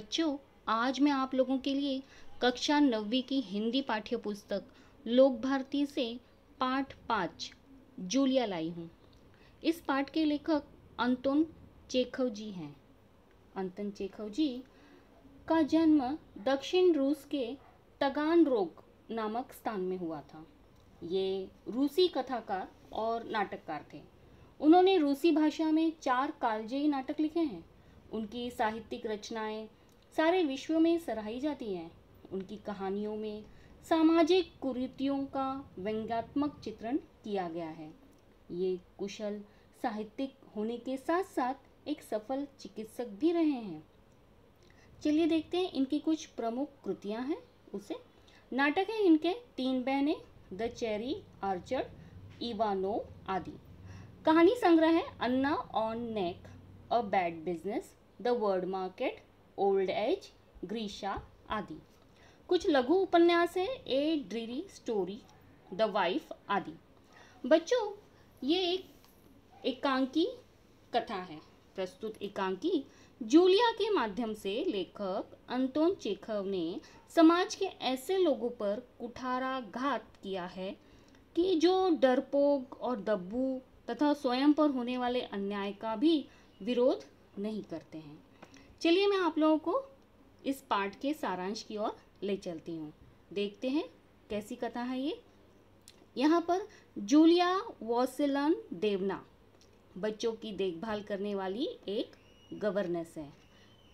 बच्चों, आज मैं आप लोगों के लिए कक्षा 9वीं की हिंदी पाठ्य पुस्तक लोक भारती से पाठ 5 जूलिया लाई हूँ। इस पाठ के लेखक अंतोन चेखव जी हैं। अंतोन चेखव जी का जन्म दक्षिण रूस के तगानरोग नामक स्थान में हुआ था। ये रूसी कथाकार और नाटककार थे। उन्होंने रूसी भाषा में 4 कालजयी नाटक लिखे हैं। उनकी साहित्यिक रचनाएं सारे विश्व में सराही जाती हैं। उनकी कहानियों में सामाजिक कुरीतियों का व्यंग्यात्मक चित्रण किया गया है। ये कुशल साहित्यिक होने के साथ साथ एक सफल चिकित्सक भी रहे हैं। चलिए देखते हैं इनकी कुछ प्रमुख कृतियां हैं उसे। नाटक है इनके 3 बहनें, द चेरी आर्चर, इवानो आदि। कहानी संग्रह है Anna on neck, a bad business, the word market, old age, Grisha आदि। कुछ लघु उपन्यास है, a dreary story, the wife आदि। बच्चों, ये एक एकांकी कथा है। प्रस्तुत एकांकी जूलिया के माध्यम से लेखक अंतोन चेखव ने समाज के ऐसे लोगों पर कुठाराघात किया है कि जो डरपोक और दब्बू तथा स्वयं पर होने वाले अन्याय का भी विरोध नहीं करते हैं। चलिए मैं आप लोगों को इस पाठ के सारांश की ओर ले चलती हूँ। देखते हैं कैसी कथा है ये। यहाँ पर जूलिया वॉसिलन देवना बच्चों की देखभाल करने वाली एक गवर्नेस है।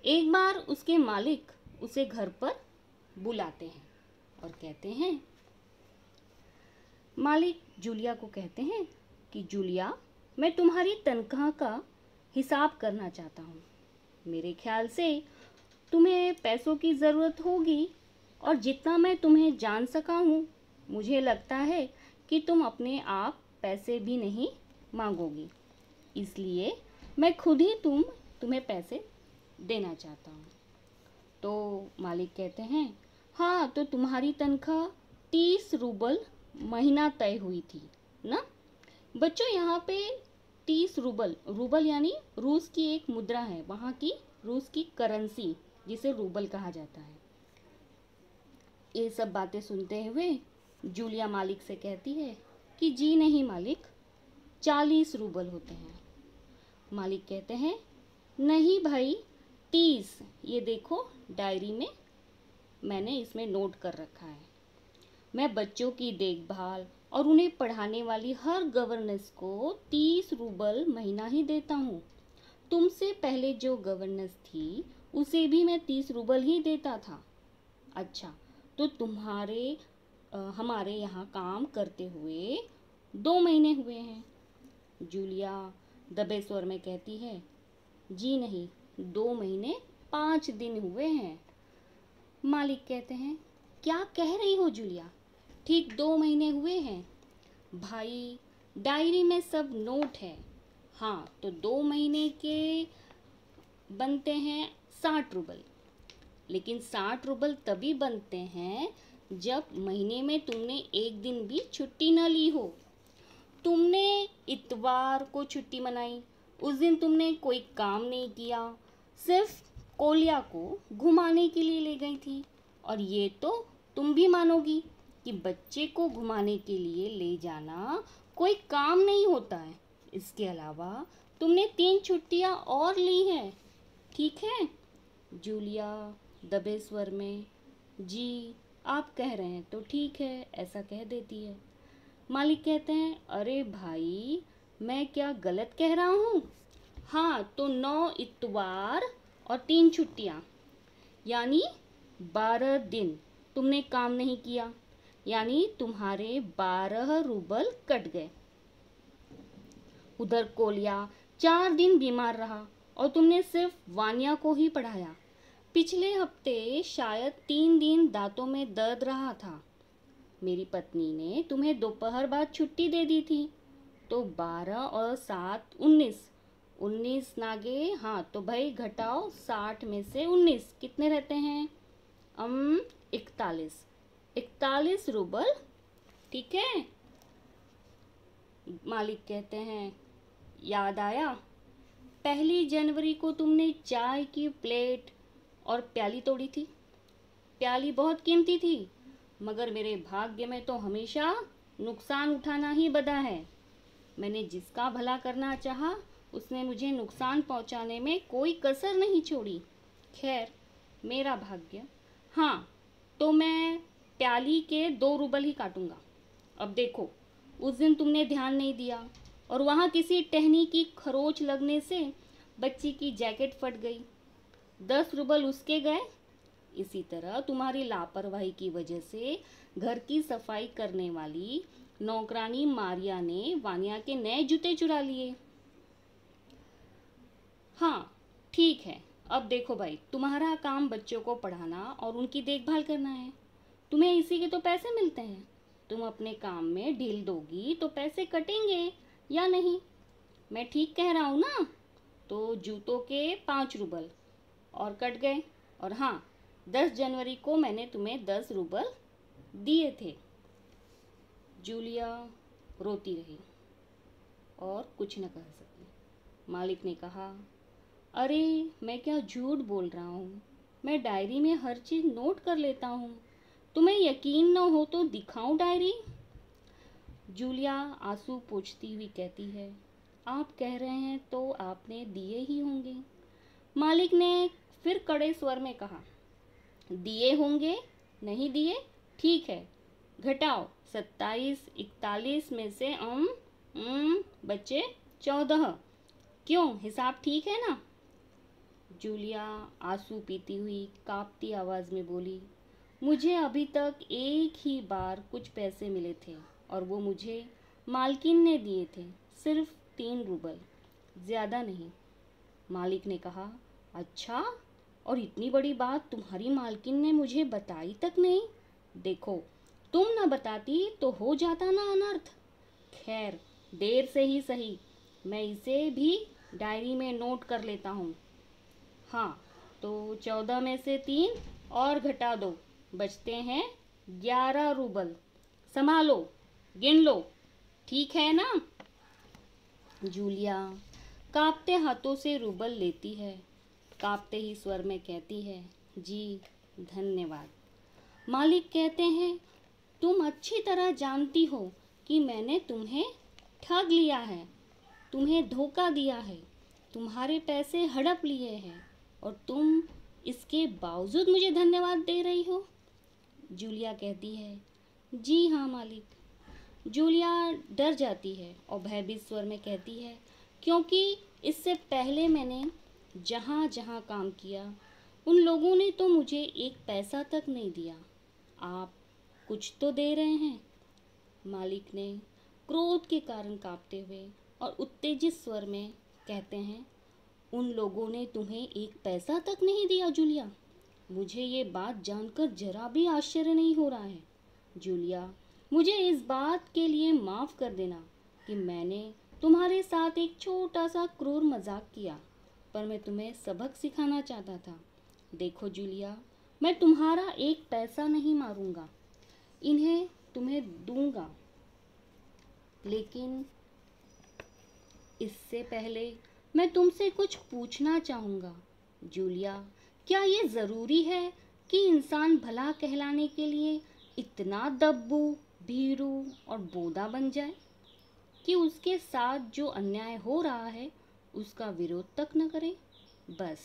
एक बार उसके मालिक उसे घर पर बुलाते हैं और कहते हैं, मालिक जूलिया को कहते हैं कि जूलिया, मैं तुम्हारी तनख्वाह का हिसाब करना चाहता हूँ। मेरे ख्याल से तुम्हें पैसों की ज़रूरत होगी और जितना मैं तुम्हें जान सका हूँ, मुझे लगता है कि तुम अपने आप पैसे भी नहीं मांगोगी। इसलिए मैं खुद ही तुम्हें पैसे देना चाहता हूँ। तो मालिक कहते हैं, हाँ तो तुम्हारी तनख्वाह 30 रूबल महीना तय हुई थी ना। बच्चों, यहाँ पे 30 रूबल यानी रूस की एक मुद्रा है, वहाँ की रूस की करेंसी जिसे रूबल कहा जाता है। ये सब बातें सुनते हुए जूलिया मालिक से कहती है कि जी नहीं मालिक, 40 रूबल होते हैं। मालिक कहते हैं, नहीं भाई 30, ये देखो डायरी में मैंने इसमें नोट कर रखा है। मैं बच्चों की देखभाल और उन्हें पढ़ाने वाली हर गवर्नेंस को 30 रूबल महीना ही देता हूँ। तुमसे पहले जो गवर्नेंस थी उसे भी मैं 30 रूबल ही देता था। अच्छा, तो हमारे यहाँ काम करते हुए 2 महीने हुए हैं। जूलिया दबे स्वर में कहती है, जी नहीं, 2 महीने 5 दिन हुए हैं। मालिक कहते हैं, क्या कह रही हो जूलिया, ठीक 2 महीने हुए हैं। भाई डायरी में सब नोट है। हाँ तो 2 महीने के बनते हैं 60 रूबल। लेकिन 60 रूबल तभी बनते हैं जब महीने में तुमने एक दिन भी छुट्टी न ली हो। तुमने इतवार को छुट्टी मनाई, उस दिन तुमने कोई काम नहीं किया, सिर्फ कोलिया को घुमाने के लिए ले गई थी। और ये तो तुम भी मानोगी कि बच्चे को घुमाने के लिए ले जाना कोई काम नहीं होता है। इसके अलावा तुमने 3 छुट्टियां और ली हैं, ठीक है। जूलिया दबे स्वर में, जी आप कह रहे हैं तो ठीक है, ऐसा कह देती है। मालिक कहते हैं, अरे भाई मैं क्या गलत कह रहा हूँ। हाँ तो 9 इतवार और 3 छुट्टियाँ यानी 12 दिन तुमने काम नहीं किया, यानी तुम्हारे 12 रूबल कट गए। उधर कोलिया 4 दिन बीमार रहा और तुमने सिर्फ वानिया को ही पढ़ाया। पिछले हफ्ते शायद 3 दिन दांतों में दर्द रहा था। मेरी पत्नी ने तुम्हें दोपहर बाद छुट्टी दे दी थी। तो 12 और 7 19 नागे। हाँ तो भाई घटाओ 60 में से 19, कितने रहते हैं? 41 रूबल, ठीक है। मालिक कहते हैं, याद आया, 1 जनवरी को तुमने चाय की प्लेट और प्याली तोड़ी थी। प्याली बहुत कीमती थी, मगर मेरे भाग्य में तो हमेशा नुकसान उठाना ही बदा है। मैंने जिसका भला करना चाहा, उसने मुझे नुकसान पहुंचाने में कोई कसर नहीं छोड़ी। खैर, मेरा भाग्य। हाँ, तो मैं प्याली के 2 रूबल ही काटूंगा। अब देखो, उस दिन तुमने ध्यान नहीं दिया और वहाँ किसी टहनी की खरोच लगने से बच्ची की जैकेट फट गई। 10 रूबल उसके गए। इसी तरह तुम्हारी लापरवाही की वजह से घर की सफाई करने वाली नौकरानी मारिया ने वानिया के नए जूते चुरा लिए। हाँ, ठीक है। अब देखो भाई, तुम्हारा काम बच्चों को पढ़ाना और उनकी देखभाल करना है। तुम्हें इसी के तो पैसे मिलते हैं। तुम अपने काम में ढील दोगी तो पैसे कटेंगे या नहीं? मैं ठीक कह रहा हूँ ना? तो जूतों के 5 रूबल और कट गए। और हाँ, 10 जनवरी को मैंने तुम्हें 10 रूबल दिए थे। जूलिया रोती रही और कुछ न कह सकी। मालिक ने कहा, अरे मैं क्या झूठ बोल रहा हूँ, मैं डायरी में हर चीज़ नोट कर लेता हूँ। तुम्हें यकीन न हो तो दिखाऊं डायरी? जूलिया आंसू पोंछती हुई कहती है, आप कह रहे हैं तो आपने दिए ही होंगे। मालिक ने फिर कड़े स्वर में कहा, दिए होंगे, नहीं दिए, ठीक है, घटाओ। 27, 41 में से बच्चे 14। क्यों, हिसाब ठीक है ना? जूलिया आंसू पीती हुई कांपती आवाज में बोली, मुझे अभी तक एक ही बार कुछ पैसे मिले थे और वो मुझे मालकिन ने दिए थे, सिर्फ 3 रूबल, ज़्यादा नहीं। मालिक ने कहा, अच्छा, और इतनी बड़ी बात तुम्हारी मालकिन ने मुझे बताई तक नहीं? देखो, तुम न बताती तो हो जाता ना अनर्थ। खैर, देर से ही सही, मैं इसे भी डायरी में नोट कर लेता हूँ। हाँ, तो 14 में से 3 और घटा दो, बचते हैं 11 रूबल। संभालो, गिन लो, ठीक है ना? जूलिया कांपते हाथों से रूबल लेती है, कांपते ही स्वर में कहती है, जी धन्यवाद। मालिक कहते हैं, तुम अच्छी तरह जानती हो कि मैंने तुम्हें ठग लिया है, तुम्हें धोखा दिया है, तुम्हारे पैसे हड़प लिए हैं और तुम इसके बावजूद मुझे धन्यवाद दे रही हो? जूलिया कहती है, जी हाँ मालिक। जूलिया डर जाती है और भयभीत स्वर में कहती है, क्योंकि इससे पहले मैंने जहाँ जहाँ काम किया, उन लोगों ने तो मुझे एक पैसा तक नहीं दिया। आप कुछ तो दे रहे हैं। मालिक ने क्रोध के कारण कांपते हुए और उत्तेजित स्वर में कहते हैं, उन लोगों ने तुम्हें एक पैसा तक नहीं दिया जूलिया? मुझे ये बात जानकर जरा भी आश्चर्य नहीं हो रहा है। जूलिया, मुझे इस बात के लिए माफ़ कर देना कि मैंने तुम्हारे साथ एक छोटा सा क्रूर मजाक किया, पर मैं तुम्हें सबक सिखाना चाहता था। देखो जूलिया, मैं तुम्हारा एक पैसा नहीं मारूंगा, इन्हें तुम्हें दूंगा, लेकिन इससे पहले मैं तुमसे कुछ पूछना चाहूँगा। जूलिया, क्या ये ज़रूरी है कि इंसान भला कहलाने के लिए इतना दब्बू, भीरू और बोदा बन जाए कि उसके साथ जो अन्याय हो रहा है उसका विरोध तक न करे, बस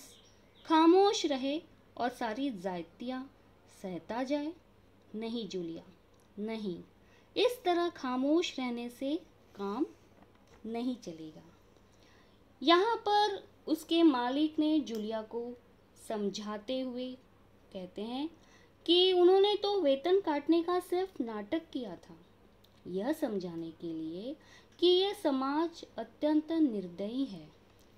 खामोश रहे और सारी ज़्यादतियाँ सहता जाए? नहीं जूलिया, नहीं, इस तरह खामोश रहने से काम नहीं चलेगा। यहाँ पर उसके मालिक ने जूलिया को समझाते हुए कहते हैं कि उन्होंने तो वेतन काटने का सिर्फ नाटक किया था, यह समझाने के लिए कि यह समाज अत्यंत निर्दयी है।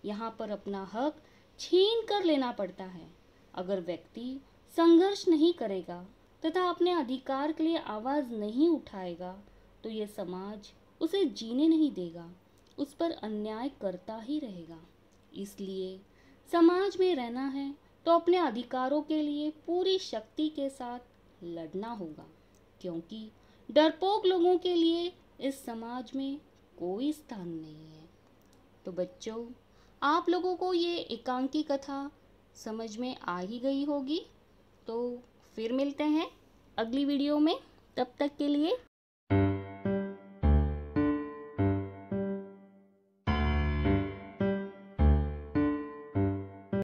यहाँ पर अपना हक छीन कर लेना पड़ता है। अगर व्यक्ति संघर्ष नहीं करेगा तथा अपने अधिकार के लिए आवाज़ नहीं उठाएगा तो यह समाज उसे जीने नहीं देगा, उस पर अन्याय करता ही रहेगा। इसलिए समाज में रहना है तो अपने अधिकारों के लिए पूरी शक्ति के साथ लड़ना होगा, क्योंकि डरपोक लोगों के लिए इस समाज में कोई स्थान नहीं है। तो बच्चों, आप लोगों को ये एकांकी कथा समझ में आ ही गई होगी। तो फिर मिलते हैं अगली वीडियो में, तब तक के लिए